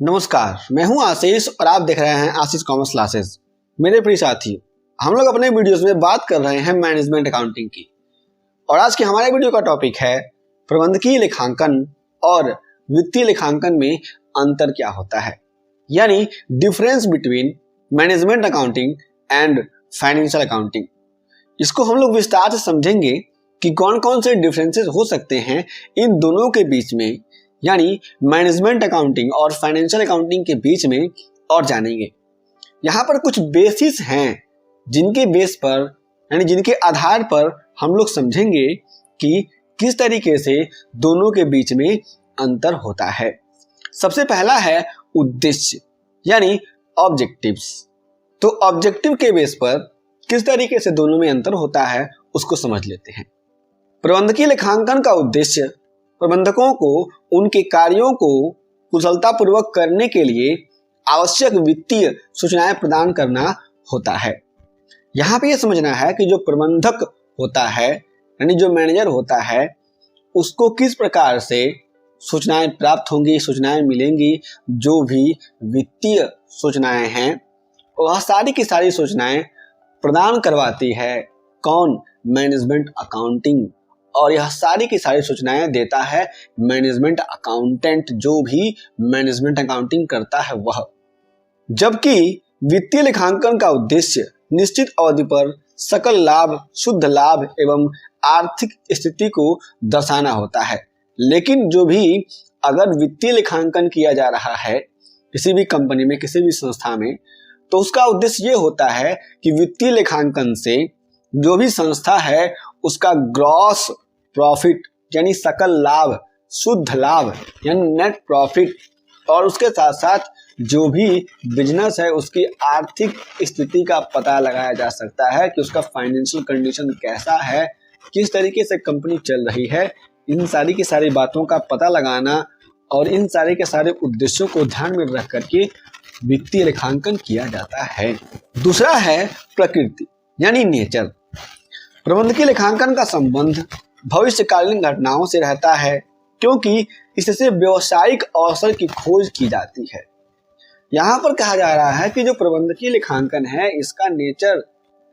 नमस्कार, मैं हूं आशीष और आप देख रहे हैं आशीष कॉमर्स क्लासेस। मेरे प्रिय साथी, हम लोग अपने वीडियोस में बात कर रहे हैं मैनेजमेंट अकाउंटिंग की और आज के हमारे वीडियो का टॉपिक है प्रबंधकीय लेखांकन और वित्तीय लेखांकन में अंतर क्या होता है, यानी difference between management accounting and financial accounting. इसको हम लोग विस्तार से समझेंगे कि कौन कौन से डिफरेंसेस हो सकते हैं इन दोनों के बीच में, यानी मैनेजमेंट अकाउंटिंग और फाइनेंशियल अकाउंटिंग के बीच में, और जानेंगे। यहाँ पर कुछ बेसिस हैं जिनके बेस पर यानी जिनके आधार पर हम लोग समझेंगे कि किस तरीके से दोनों के बीच में अंतर होता है। सबसे पहला है उद्देश्य यानी ऑब्जेक्टिव्स। तो ऑब्जेक्टिव के बेस पर किस तरीके से दोनों में अंतर होता है उसको समझ लेते हैं। प्रबंधकीय लेखांकन का उद्देश्य प्रबंधकों को उनके कार्यों को कुशलतापूर्वक करने के लिए आवश्यक वित्तीय सूचनाएं प्रदान करना होता है। यहाँ पे यह समझना है कि जो प्रबंधक होता है यानी जो मैनेजर होता है उसको किस प्रकार से सूचनाएं प्राप्त होंगी, सूचनाएं मिलेंगी। जो भी वित्तीय सूचनाएं हैं वह सारी की सारी सूचनाएं प्रदान करवाती है कौन? Management accounting. और यह सारी की सारी सूचनाएं देता है मैनेजमेंट अकाउंटेंट, जो भी मैनेजमेंट अकाउंटिंग करता है वह। जबकि वित्तीय लेखांकन का उद्देश्य निश्चित अवधि पर सकल लाभ, शुद्ध लाभ एवं आर्थिक स्थिति को दर्शाना होता है। लेकिन जो भी अगर वित्तीय लेखांकन किया जा रहा है किसी भी कंपनी में, किसी भी संस्था में, तो उसका उद्देश्य ये होता है कि वित्तीय लेखांकन से जो भी संस्था है उसका ग्रॉस प्रॉफिट यानी सकल लाभ, शुद्ध लाभ यानी नेट प्रॉफिट, और उसके साथ साथ जो भी बिजनेस है उसकी आर्थिक स्थिति का पता लगाया जा सकता है कि उसका फाइनेंशियल कंडीशन कैसा है, किस तरीके से कंपनी चल रही है। इन सारी की सारी बातों का पता लगाना और इन सारे के सारे उद्देश्यों को ध्यान में रख करके वित्तीय लेखांकन किया जाता है। दूसरा है प्रकृति यानी नेचर। प्रबंधकीय लेखांकन का संबंध भविष्यकालीन घटनाओं से रहता है क्योंकि इससे व्यावसायिक अवसर की खोज की जाती है। यहाँ पर कहा जा रहा है कि जो प्रबंधकीय लेखांकन है इसका नेचर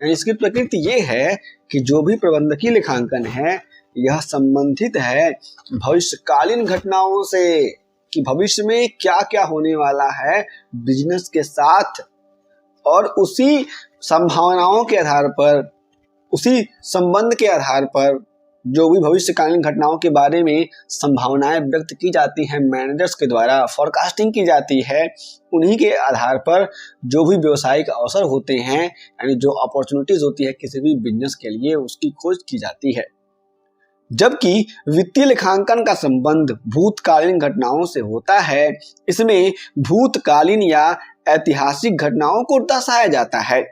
यानी इसकी प्रकृति ये है कि जो भी प्रबंधकीय लेखांकन है यह संबंधित है भविष्यकालीन घटनाओं से, कि भविष्य में क्या क्या होने वाला है बिजनेस के साथ, और उसी संभावनाओं के आधार पर, उसी संबंध के आधार पर जो भी भविष्यकालीन घटनाओं के बारे में संभावनाएं व्यक्त की जाती हैं मैनेजर्स के द्वारा, फोरकास्टिंग की जाती है, उन्हीं के आधार पर जो भी व्यवसायिक अवसर होते हैं यानी जो अपॉर्चुनिटीज होती है किसी भी बिजनेस के लिए उसकी खोज की जाती है। जबकि वित्तीय लेखांकन का संबंध भूतकालीन घटनाओं से होता है। इसमें भूतकालीन या ऐतिहासिक घटनाओं को दर्शाया जाता है।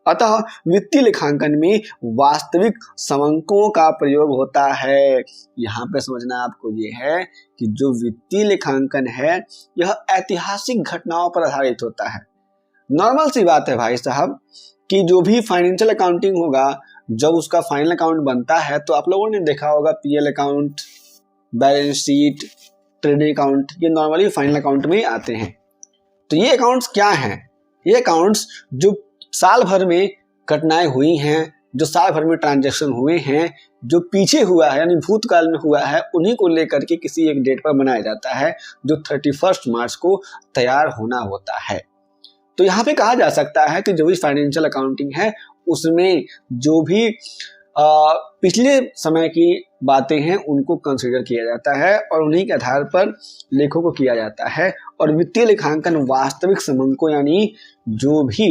अतः वित्तीय लेखांकन में वास्तविक समंकों का प्रयोग होता है। यहाँ पे समझना आपको ये है कि जो वित्तीय लेखांकन है यह ऐतिहासिक घटनाओं पर आधारित होता है। नॉर्मल सी बात है भाई साहब कि जो भी फाइनेंशियल अकाउंटिंग होगा, जब उसका फाइनल अकाउंट बनता है तो आप लोगों ने देखा होगा PL account, balance sheet, trading account, ये नॉर्मली फाइनल अकाउंट में आते हैं। तो ये अकाउंट्स क्या हैं? ये अकाउंट्स जो साल भर में घटनाएं हुई हैं, जो साल भर में ट्रांजैक्शन हुए हैं, जो पीछे हुआ है यानी भूतकाल में हुआ है, उन्हीं को लेकर के किसी एक डेट पर बनाया जाता है जो 31 मार्च को तैयार होना होता है। तो यहाँ पे कहा जा सकता है कि जो भी फाइनेंशियल अकाउंटिंग है उसमें जो भी पिछले समय की बातें हैं उनको कंसीडर किया जाता है और उन्हीं के आधार पर लेखों को किया जाता है। और वित्तीय लेखांकन वास्तविक समंकों यानी जो भी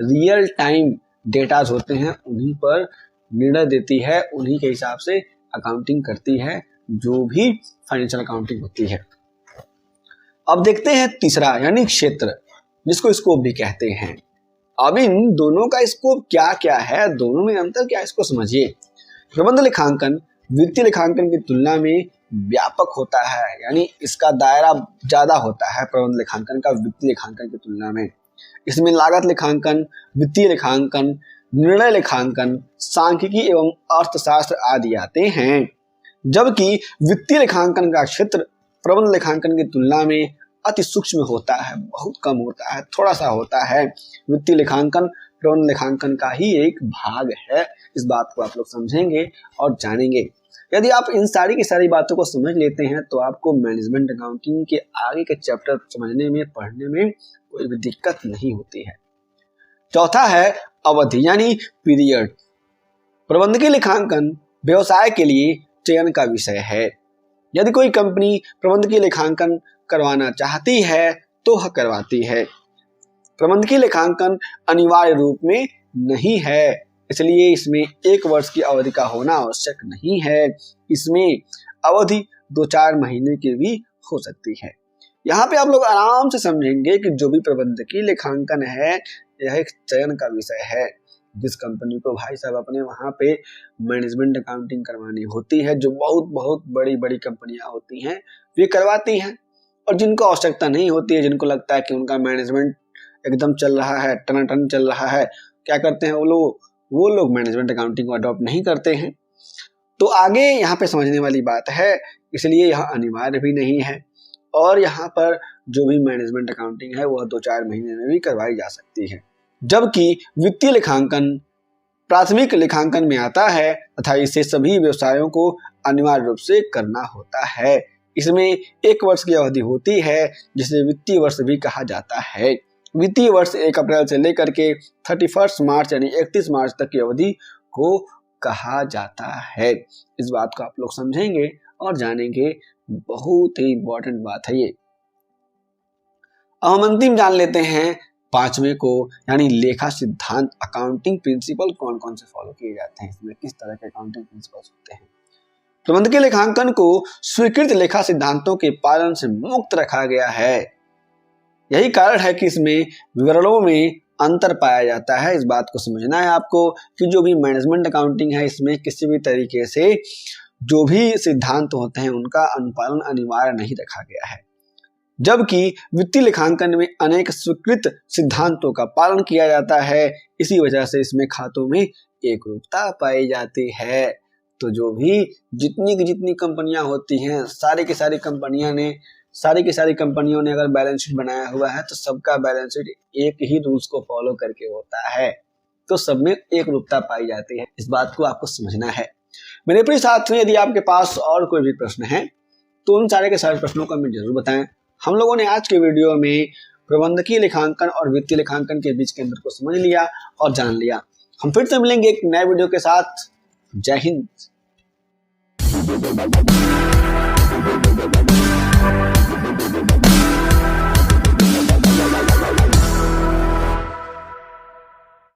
रियल टाइम डेटाज होते हैं उन्हीं पर निर्णय देती है, उन्हीं के हिसाब से अकाउंटिंग करती है जो भी फाइनेंशियल अकाउंटिंग होती है। अब देखते हैं तीसरा यानी क्षेत्र, जिसको स्कोप भी कहते हैं। अब इन दोनों का स्कोप क्या क्या है, दोनों में अंतर क्या है, इसको समझिए। प्रबंध लेखांकन वित्तीय लेखांकन की तुलना में व्यापक होता है, यानी इसका दायरा ज्यादा होता है प्रबंध लेखांकन का वित्तीय लेखांकन की तुलना में। इसमें लागत लेखांकन, वित्तीय लेखांकन, निर्णय लेखांकन, सांख्यिकी एवं अर्थशास्त्र आदि आते हैं। जबकि वित्तीय लेखांकन का क्षेत्र प्रबंध लेखांकन की तुलना में अति सूक्ष्म होता है, बहुत कम होता है, थोड़ा सा होता है। वित्तीय लेखांकन प्रबंध लेखांकन का ही एक भाग है। इस बात को आप लोग समझेंगे और जानेंगे। यदि आप इन सारी की सारी बातों को समझ लेते हैं तो आपको मैनेजमेंट अकाउंटिंग के आगे के चैप्टर समझने में, पढ़ने में कोई भी दिक्कत नहीं होती है। चौथा है अवधि यानी पीरियड। प्रबंधकीय लेखांकन व्यवसाय के लिए चयन का विषय है। यदि कोई कंपनी प्रबंधकीय लेखांकन करवाना चाहती है तो वह करवाती है। प्रबंधकीय लेखांकन अनिवार्य रूप में नहीं है, इसलिए इसमें 1 वर्ष की अवधि का होना आवश्यक नहीं है। इसमें अवधि 2-4 महीने की भी हो सकती है। यहाँ पे आप लोग आराम से समझेंगे कि जो भी प्रबंधकीय लेखांकन है यह एक चयन का विषय है। जिस कंपनी को भाई साहब अपने वहाँ पे मैनेजमेंट अकाउंटिंग करवानी होती है, जो बहुत बड़ी बड़ी कंपनियां होती हैं वे करवाती हैं, और जिनको आवश्यकता नहीं होती है, जिनको लगता है कि उनका मैनेजमेंट एकदम चल रहा है, टनाटन चल रहा है, क्या करते हैं वो लोग मैनेजमेंट अकाउंटिंग को अडॉप्ट नहीं करते हैं। तो आगे यहाँ पे समझने वाली बात है, इसलिए यह अनिवार्य भी नहीं है, और यहाँ पर जो भी मैनेजमेंट अकाउंटिंग है वह 2-4 महीने में भी करवाई जा सकती है। जबकि वित्तीय लेखांकन प्राथमिक लेखांकन में आता है तथा इसे सभी व्यवसायों को अनिवार्य रूप से करना होता है। इसमें 1 वर्ष की अवधि होती है जिसे वित्तीय वर्ष भी कहा जाता है। वित्तीय वर्ष 1 अप्रैल से लेकर के 31 मार्च यानी 31 मार्च तक की अवधि को कहा जाता है। इस बात को आप लोग समझेंगे और जानेंगे, बहुत ही इंपॉर्टेंट बात है ये। अब हम अंतिम जान लेते हैं 5वें को, यानी लेखा सिद्धांत। अकाउंटिंग प्रिंसिपल कौन कौन से फॉलो किए जाते हैं, इसमें किस तरह के अकाउंटिंग प्रिंसिपल्स होते हैं। प्रबंधकीय लेखांकन को स्वीकृत लेखा सिद्धांतों के पालन से मुक्त रखा गया है। यही कारण है कि इसमें विवरणों में अंतर पाया जाता है। इस बात को समझना है आपको कि जो भी मैनेजमेंट अकाउंटिंग है इसमें किसी भी तरीके से जो भी सिद्धांत होते हैं उनका अनुपालन अनिवार्य नहीं रखा गया है, जबकि वित्तीय लेखांकन में अनेक स्वीकृत सिद्धांतों का पालन किया जाता है। इसी वजह से इसमें खातों में एकरूपता पाई जाती है। तो जो भी जितनी कंपनियां होती हैं, सारी की सारी कंपनियों ने अगर बैलेंस शीट बनाया हुआ है तो सबका बैलेंस शीट एक ही रूल्स को फॉलो करके होता है, तो सब में एकरूपता पाई जाती है। इस बात को आपको समझना है। मेरे प्रिय साथियों, यदि आपके पास और कोई भी प्रश्न है तो उन सारे के सारे प्रश्नों को हमें जरूर बताएं। हम लोगों ने आज के वीडियो में प्रबंधकीय लेखांकन और वित्तीय लेखांकन के बीच के अंतर को समझ लिया और जान लिया। हम फिर से मिलेंगे एक नए वीडियो के साथ। जय हिंद।